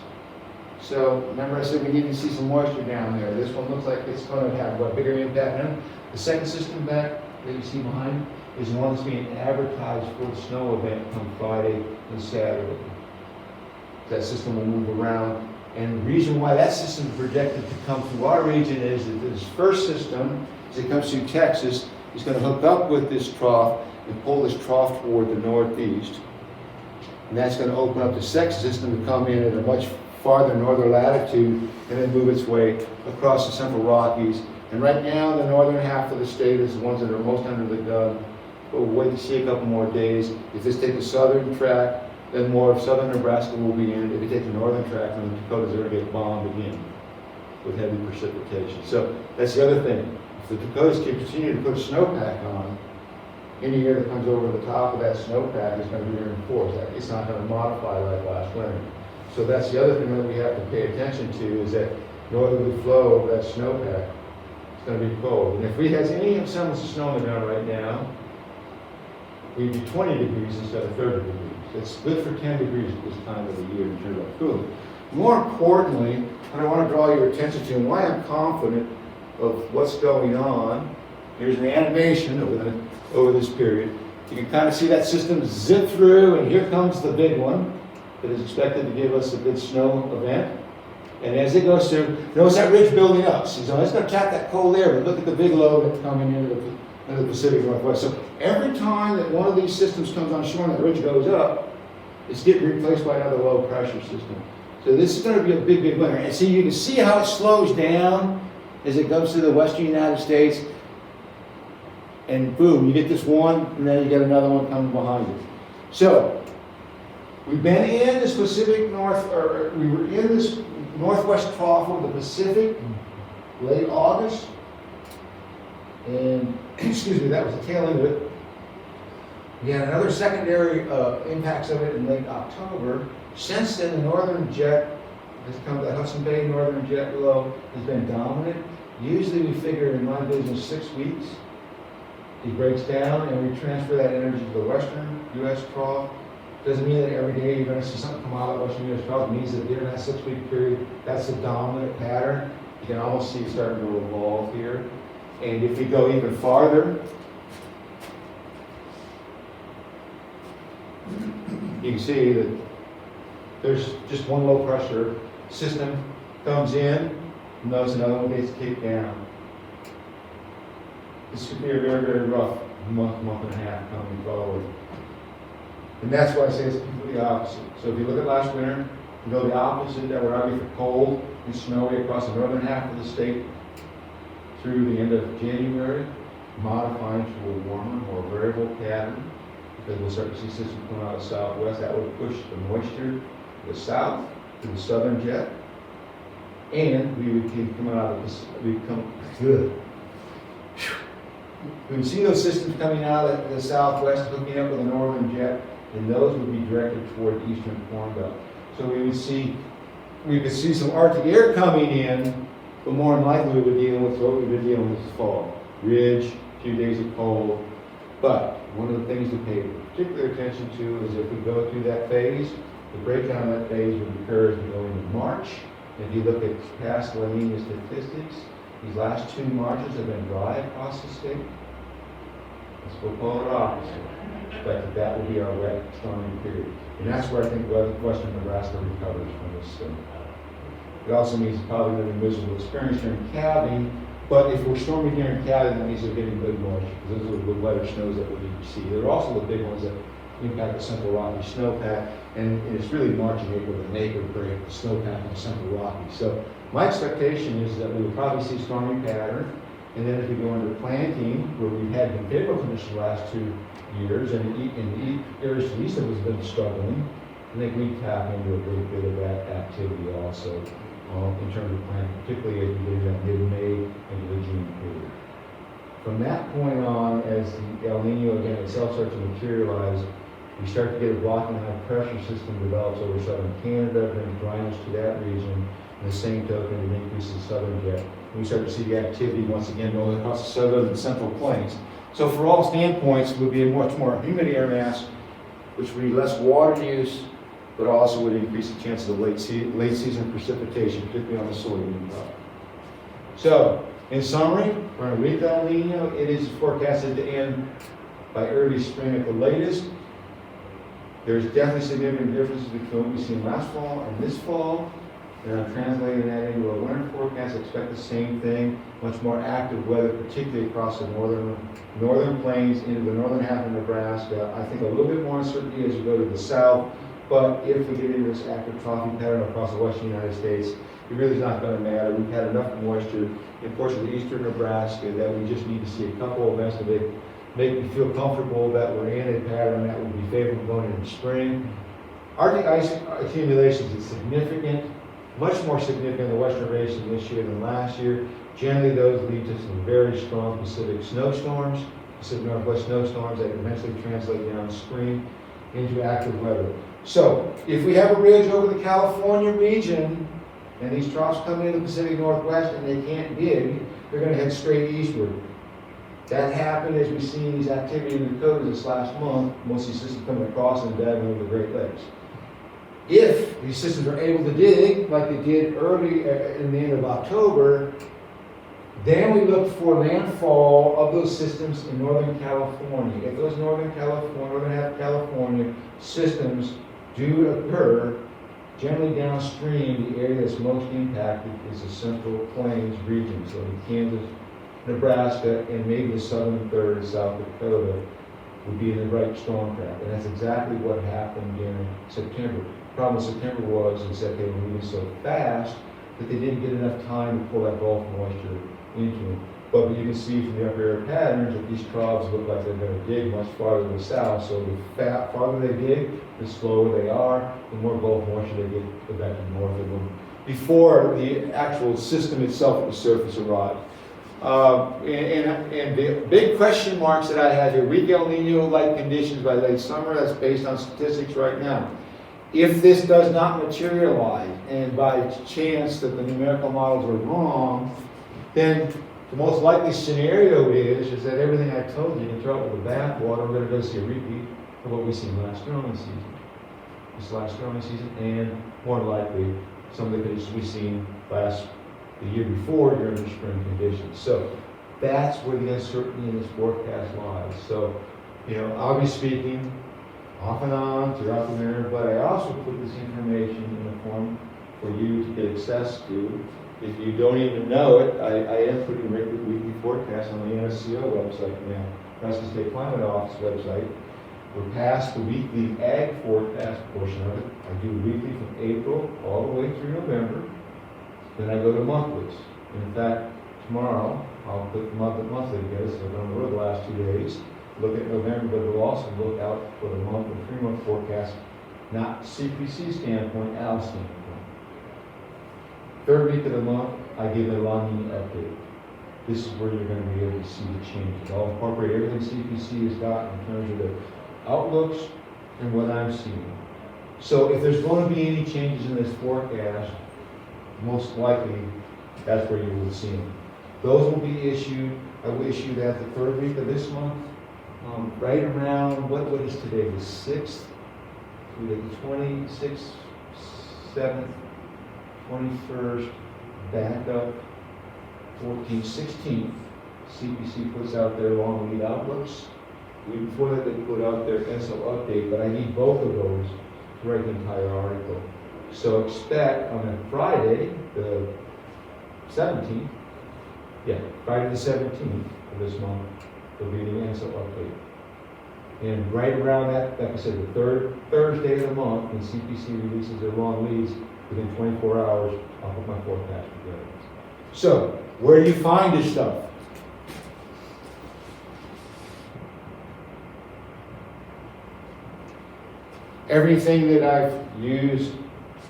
So remember I said we need to see some moisture down there. This one looks like it's going to have a bigger impact on it. The second system back that you see behind is the one that's being advertised for the snow event come Friday and Saturday. That system will move around. And the reason why that system is projected to come through our region is that this first system, as it comes through Texas, is going to hook up with this trough and pull this trough toward the northeast. And that's going to open up the second system to come in at a much farther northern latitude and then move its way across the Central Rockies. And right now, the northern half of the state is the ones that are most under the gun. But we'll wait to see a couple more days. If this takes the southern track, then more of southern Nebraska will be in. If it takes the northern track, then the Dakotas are going to get bombed again with heavy precipitation. So that's the other thing. If the Dakotas continue to put a snowpack on, any air that comes over the top of that snowpack is going to be reinforced. It's not going to modify like last winter. So that's the other thing that we have to pay attention to, is that northerly flow of that snowpack is going to be cold. And if we had any semblance of snow on the ground right now, we'd be 20 degrees instead of 30 degrees. It's good for 10 degrees at this time of the year in terms of cooling. More importantly, what I want to draw your attention to and why I'm confident of what's going on, here's an animation over this period. You can kind of see that system zip through, and here comes the big one that is expected to give us a good snow event. And as it goes through, notice that ridge building up. So it's going to trap that cold air, but look at the big low that's coming into the Pacific Northwest. So every time that one of these systems comes on shore and the ridge goes up, it's getting replaced by another low pressure system. So this is going to be a big, big winter. And so you can see how it slows down as it goes through the western United States. And boom, you get this one, and then you get another one coming behind it. So We've been in this Pacific North, or we were in this northwest trough of the Pacific late August. And, excuse me, that was the tail end of it. We had another secondary impacts of it in late October. Since then, the northern jet has come, the Hudson Bay northern jet low has been dominant. Usually we figure in my business 6 weeks. It breaks down and we transfer that energy to the western U.S. trough. Doesn't mean that every day you're going to see something come out of the western U.S. trough. It means that during that 6-week period, that's the dominant pattern. You can almost see it starting to evolve here. And if we go even farther, you can see that there's just one low pressure system comes in, and notice another one gets kicked down. This could be a very, very rough month and a half coming forward. And that's why I say it's completely opposite. So if you look at last winter, you go the opposite, that would argue for cold and snowy across the northern half of the state through the end of January, modifying to a warmer, more variable pattern, because we'll start to see systems coming out of the southwest. That would push the moisture to the south, to the southern jet, and we would keep coming out of this, we'd come good. We would see those systems coming out of the southwest, hooking up with the northern jet, and those would be directed toward the eastern corn belt. So we could see some Arctic air coming in, but more than likely we would be dealing with what we've been dealing with this fall. Ridge, a few days of cold. But one of the things to pay particular attention to is if we go through that phase, the breakdown of that phase would occur as we go into March. If you look at past La Nina statistics, these last 2 Marches have been dry across the state. We'll call it opposite. But that will be our wet, stormy period. And that's where I think western Nebraska recovers from this thing. It also means it's probably going to be a miserable experience here in calving, but if we're storming here in calving, that means we're getting good moisture, because those are the wetter snows that we need to see. They're also the big ones that impact the Central Rocky snowpack, and it's really March and April that make or break the snowpack in the Central Rocky. So my expectation is that we will probably see stormy pattern, and then as we go into planting, where we've had been favorable conditions the last 2 years, and in the areas to the east of us have been struggling, I think we tap into a great bit of that activity also in terms of planting, particularly as we get into that mid-May into the June period. From that point on, as the El Nino again itself starts to materialize, we start to get a blocking high pressure system develops over southern Canada, brings dryness to that region, and the same token, it increases the southern jet. And we start to see the activity once again rolling across the southern and central plains. So for all standpoints, it would be a much more humid air mass, which would be less water use, but also would increase the chances of late season precipitation, particularly on the soybean crop. So, in summary, we're in a weak El Nino. It is forecasted to end by early spring at the latest. There's definitely significant differences between what we've seen last fall and this fall. And I'm translating that into a winter forecast. Expect the same thing, much more active weather, particularly across the northern plains into the northern half of Nebraska. I think a little bit more uncertainty as we go to the south, but if we get into this active troughing pattern across the western United States, it really is not going to matter. We've had enough moisture in portions of eastern Nebraska that we just need to see a couple of events to make me feel comfortable that we're in a pattern that would be favorable going into spring. Arctic ice accumulations is significant. Much more significant in the western basin this year than last year. Generally, those lead to some very strong Pacific snowstorms, Pacific Northwest snowstorms that eventually translate downstream into active weather. So, if we have a ridge over the California region, and these troughs come into the Pacific Northwest and they can't dig, they're going to head straight eastward. That happened as we've seen these activity in the Dakotas this last month, most of these systems coming across and diving over the Great Lakes. If these systems are able to dig, like they did early in the end of October, then we look for landfall of those systems in Northern California. If those northern half California systems do occur, generally downstream, the area that's most impacted is the Central Plains region. So in Kansas, Nebraska, and maybe the southern third of South Dakota would be in the right storm track. And that's exactly what happened during September. The problem with September was that they were moving so fast that they didn't get enough time to pull that Gulf moisture into them. But you can see from the upper air patterns that these troughs look like they're going to dig much farther to the south. So the farther they dig, the slower they are, the more Gulf moisture they get back to north of them before the actual system itself at the surface arrives. And the big question marks that I have here, weak El Nino-like conditions by late summer, that's based on statistics right now. If this does not materialize, and by chance that the numerical models are wrong, then the most likely scenario is that everything I told you, you throw it with the bathwater, we're going to go see a repeat of what we seen last growing season. This last growing season, and more likely, some of the conditions we seen the year before during the spring conditions. So that's where the uncertainty in this forecast lies. So, I'll be speaking off and on throughout the winter, but I also put this information in a form for you to get access to. If you don't even know it, I am putting regular weekly forecasts on the NSCO website now, Nebraska State Climate Office website. We're past the weekly ag forecast portion of it. I do weekly from April all the way through November. Then I go to monthlies. And in fact, tomorrow I'll put the monthly together, so I'm going to go the last 2 days, look at November, but we'll also look out for the month and 3-month forecast, not CPC standpoint, AL standpoint. Third week of the month, I give a La Nina update. This is where you're going to be able to see the changes. I'll incorporate everything CPC has got in terms of the outlooks and what I'm seeing. So if there's going to be any changes in this forecast, most likely that's where you will see them. Those will be issued, I will issue that the third week of this month, right around, what is today, the 6th, through the 26th, 7th, 21st, back up, 14th, 16th, CPC puts out their long lead outlooks. Before that, they put out their ENSO update, but I need both of those to write the entire article. So expect on a Friday, the 17th, Friday the 17th of this month, there'll be the ENSO update. And right around that, like I said, the third Thursday of the month, when CPC releases their long leads, within 24 hours, I'll put my forecast together. So, where do you find this stuff? Everything that I've used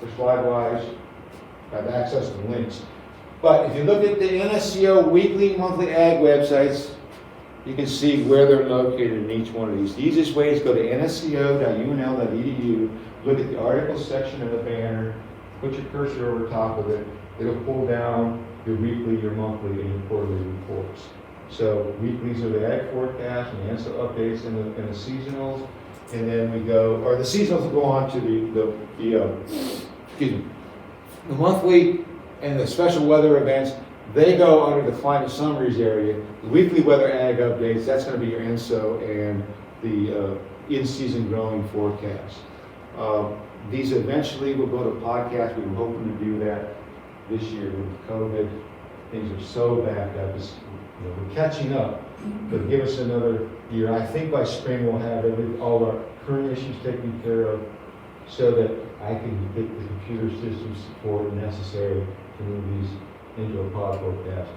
for SlideWise, I have access to links. But if you look at the NSCO weekly, monthly ag websites, you can see where they're located in each one of these. The easiest way is go to nsco.unl.edu, look at the articles section of the banner, put your cursor over top of it. It'll pull down your weekly, your monthly, and your quarterly reports. So weeklies are the ag forecast and the ENSO updates and the seasonals. And then we go, or the seasonals will go on to the monthly and the special weather events. They go under the climate summaries area. The weekly weather ag updates, that's going to be your ENSO and the in-season growing forecast. These eventually will go to podcast. We were hoping to do that this year with COVID. Things are so backed up. We're catching up, but give us another year. I think by spring we'll have all our current issues taken care of so that I can get the computer system support necessary to move these into a pod forecast.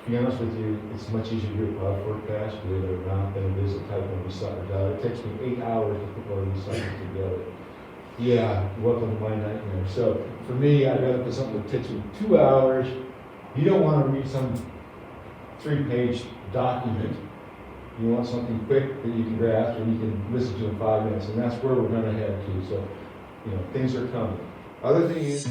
To be honest with you, it's much easier to do a pod forecast, believe it or not, than it is to type one of these suckers out. It takes me 8 hours to put one of these suckers together. Yeah, welcome to my nightmare. So for me, I'd rather put something that takes me 2 hours. You don't want to read some 3-page document. You want something quick that you can grasp and you can listen to in 5 minutes, and that's where we're going to head to. So, things are coming. Other thing is.